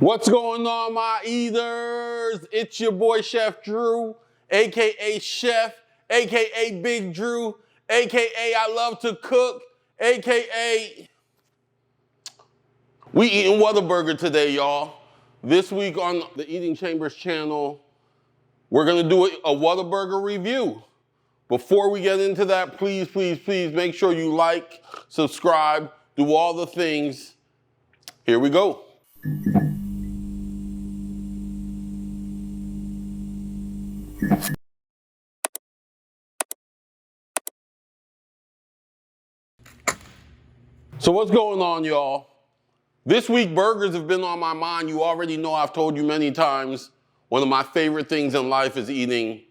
What's going on, my eaters? It's your boy Chef Drew, aka Chef, aka Big Drew, aka I love to cook, aka we eating Whataburger today, y'all. This week on the Eating Chambers channel, we're gonna do a Whataburger review. Before we get into that, please make sure you like, subscribe, do all the things. Here we go. So what's going on, y'all? This week, burgers have been on my mind. You already know I've told you many times, one of my favorite things in life is eating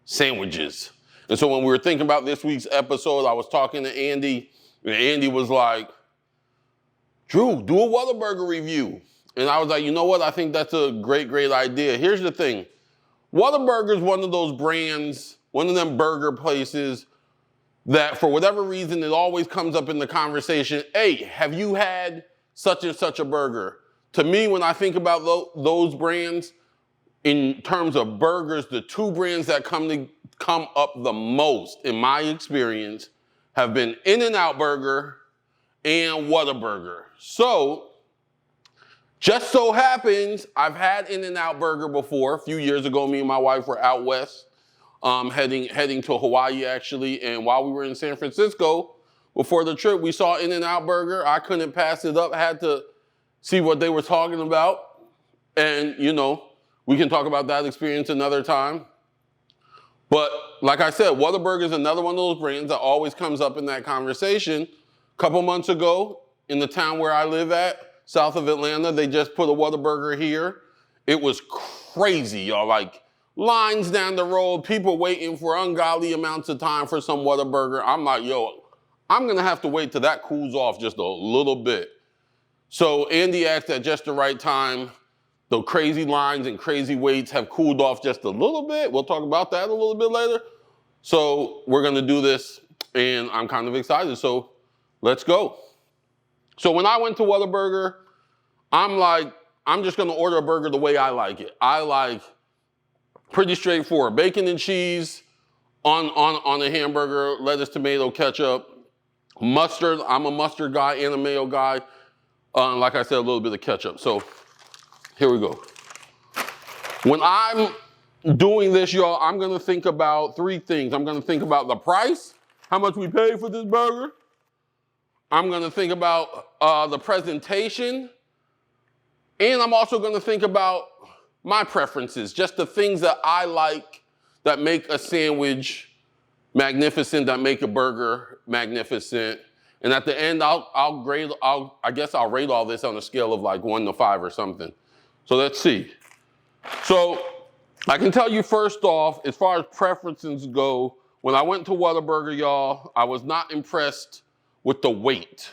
sandwiches. And so when we were thinking about this week's episode, I was talking to Andy, and Andy was like, Drew, do a Whataburger review. And I was like, you know what? I think that's a great idea. Here's the thing. Whataburger is one of those brands, one of them burger places that for whatever reason, it always comes up in the conversation, hey, have you had such and such a burger? To me, when I think about those brands, in terms of burgers, the two brands that come up the most, in my experience, have been In-N-Out Burger and Whataburger. So, just so happens, I've had In-N-Out Burger before. A few years ago, me and my wife were out west, heading to Hawaii, actually. And while we were in San Francisco, before the trip, we saw In-N-Out Burger. I couldn't pass it up. I had to see what they were talking about. And, you know, we can talk about that experience another time. But like I said, Whataburger is another one of those brands that always comes up in that conversation. A couple months ago, in the town where I live at, south of Atlanta, they just put a Whataburger here. It was crazy, y'all. Like, lines down the road, people waiting for ungodly amounts of time for some Whataburger. I'm like, yo, I'm gonna have to wait till that cools off just a little bit. So Andy asked at just the right time. The crazy lines and crazy waits have cooled off just a little bit. We'll talk about that a little bit later. So we're gonna do this, and I'm kind of excited, so let's go. So when I went to Whataburger, I'm like, I'm just gonna order a burger the way I like it. I like pretty straightforward, bacon and cheese on a hamburger, lettuce, tomato, ketchup, mustard. I'm a mustard guy and a mayo guy. Like I said, a little bit of ketchup. So here we go. When I'm doing this, y'all, I'm gonna think about three things. I'm gonna think about the price, how much we paid for this burger. I'm gonna think about the presentation, and I'm also gonna think about my preferences, just the things that I like that make a sandwich magnificent, that make a burger magnificent. And at the end, I guess I'll rate all this on a scale of like 1 to 5 or something. So let's see. So I can tell you first off, as far as preferences go, when I went to Whataburger, y'all, I was not impressed with the wait.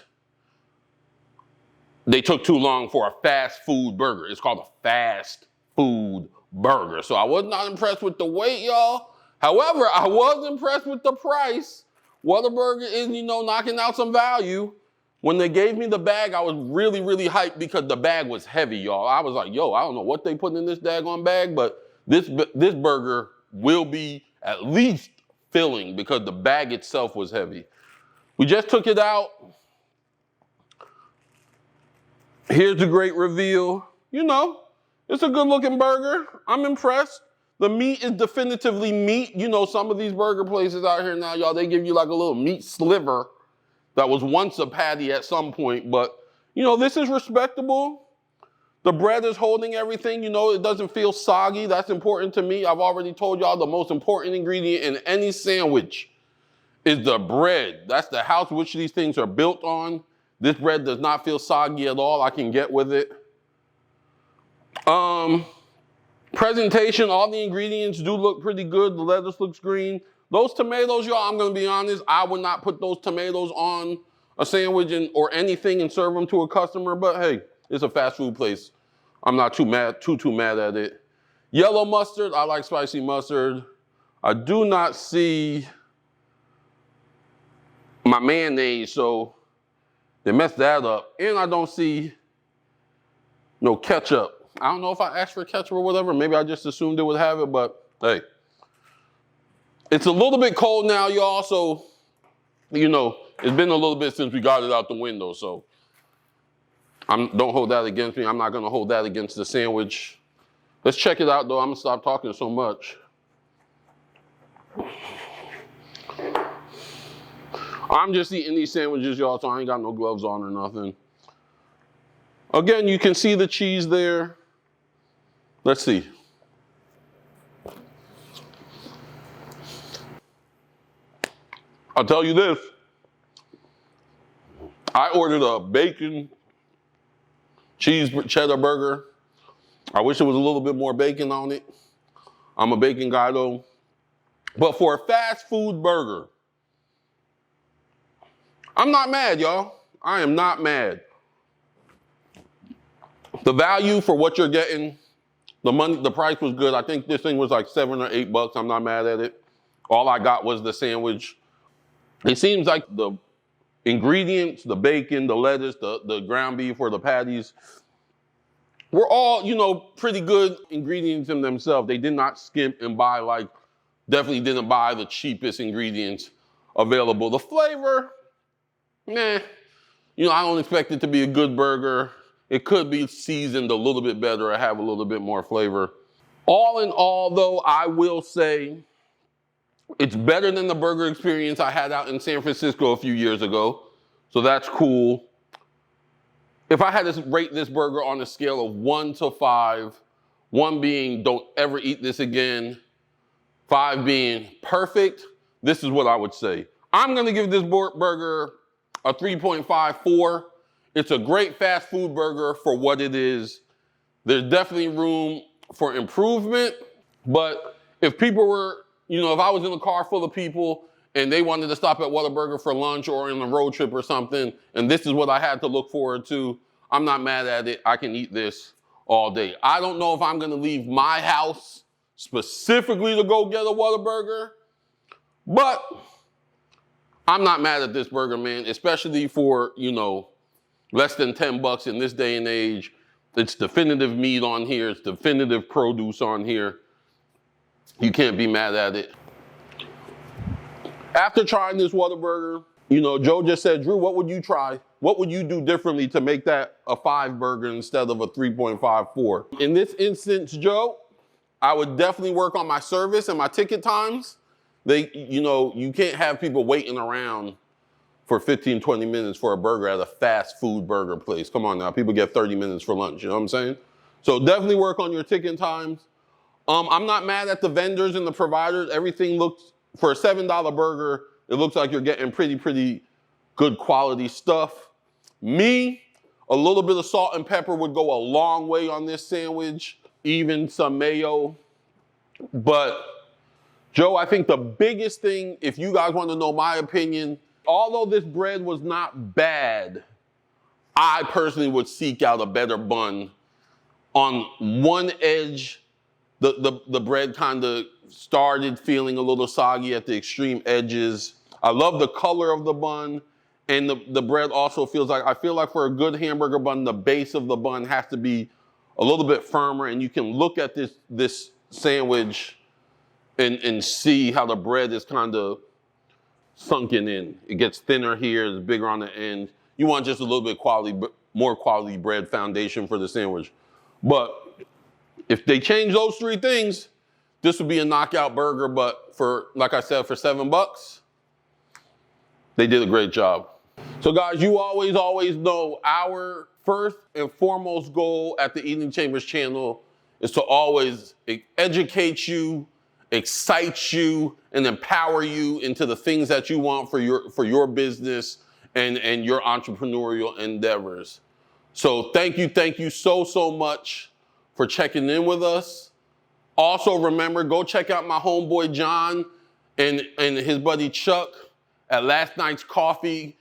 They took too long for a fast food burger. It's called a fast food burger. So I was not impressed with the wait, y'all. However, I was impressed with the price. Whataburger is, you know, knocking out some value. When they gave me the bag, I was really hyped because the bag was heavy, y'all. I was like, yo, I don't know what they put in this daggone bag, but this burger will be at least filling because the bag itself was heavy. We just took it out. Here's the great reveal. You know, it's a good looking burger. I'm impressed. The meat is definitively meat. You know, some of these burger places out here now, y'all, they give you like a little meat sliver that was once a patty at some point. But, you know, this is respectable. The bread is holding everything. You know, it doesn't feel soggy. That's important to me. I've already told y'all the most important ingredient in any sandwich is the bread. That's the house which these things are built on. This bread does not feel soggy at all. I can get with it. Presentation, all the ingredients do look pretty good. The lettuce looks green. Those tomatoes, y'all, I'm gonna be honest, I would not put those tomatoes on a sandwich or anything and serve them to a customer, but hey, it's a fast food place. I'm not too mad at it. Yellow mustard, I like spicy mustard. I do not see my mayonnaise, so they messed that up. And I don't see no ketchup. I don't know if I asked for ketchup or whatever. Maybe I just assumed it would have it, but hey. It's a little bit cold now, y'all, so, you know, it's been a little bit since we got it out the window, so don't hold that against me. I'm not gonna hold that against the sandwich. Let's check it out, though. I'm gonna stop talking so much. I'm just eating these sandwiches, y'all, so I ain't got no gloves on or nothing. Again, you can see the cheese there. Let's see. I'll tell you this. I ordered a bacon cheese cheddar burger. I wish there was a little bit more bacon on it. I'm a bacon guy though. But for a fast food burger, I'm not mad, y'all. I am not mad. The value for what you're getting, the price was good. I think this thing was like $7 or $8. I'm not mad at it. All I got was the sandwich. It seems like the ingredients, the bacon, the lettuce, the ground beef or the patties, were all, you know, pretty good ingredients in themselves. They did not skimp and buy definitely didn't buy the cheapest ingredients available. The flavor, meh. You know, I don't expect it to be a good burger. It could be seasoned a little bit better or have a little bit more flavor. All in all, though, I will say it's better than the burger experience I had out in San Francisco a few years ago. So that's cool. If I had to rate this burger on a scale of 1 to 5, 1 being don't ever eat this again, 5 being perfect, this is what I would say. I'm gonna give this burger a 3.54. It's a great fast food burger for what it is. There's definitely room for improvement, but if people were, you know, if I was in a car full of people and they wanted to stop at Whataburger for lunch or in a road trip or something, and this is what I had to look forward to, I'm not mad at it. I can eat this all day. I don't know if I'm gonna leave my house specifically to go get a Whataburger, but I'm not mad at this burger, man, especially for, you know, less than $10 in this day and age. It's definitive meat on here. It's definitive produce on here. You can't be mad at it. After trying this Whataburger, you know, Joe just said, Drew, what would you try? What would you do differently to make that a 5 burger instead of a 3.54? In this instance, Joe, I would definitely work on my service and my ticket times. You know, you can't have people waiting around for 15, 20 minutes for a burger at a fast food burger place. Come on now, people get 30 minutes for lunch, you know what I'm saying? So definitely work on your ticket times. I'm not mad at the vendors and the providers. Everything looks, for a $7 burger, it looks like you're getting pretty good quality stuff. Me, a little bit of salt and pepper would go a long way on this sandwich, even some mayo. But Joe, I think the biggest thing, if you guys want to know my opinion, although this bread was not bad, I personally would seek out a better bun. On one edge, the bread kind of started feeling a little soggy at the extreme edges. I love the color of the bun, and the bread also feels like, I feel like for a good hamburger bun, the base of the bun has to be a little bit firmer, and you can look at this sandwich and see how the bread is kind of sunken in. It gets thinner here, it's bigger on the end. You want just a little bit more quality bread foundation for the sandwich. But if they change those 3 things, this would be a knockout burger, but for, like I said, for $7, they did a great job. So guys, you always know our first and foremost goal at the Eating Chambers channel is to always educate you, excite you, and empower you into the things that you want for your business and your entrepreneurial endeavors. So thank you so much for checking in with us. Also remember, go check out my homeboy John and his buddy Chuck at Last Night's Coffee.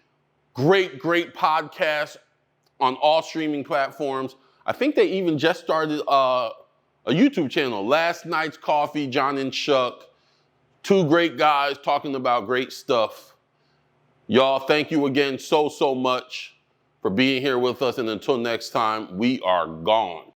Great podcast on all streaming platforms. I think they even just started a YouTube channel, Last Night's Coffee, John and Chuck. 2 great guys talking about great stuff. Y'all, thank you again so much for being here with us. And until next time, we are gone.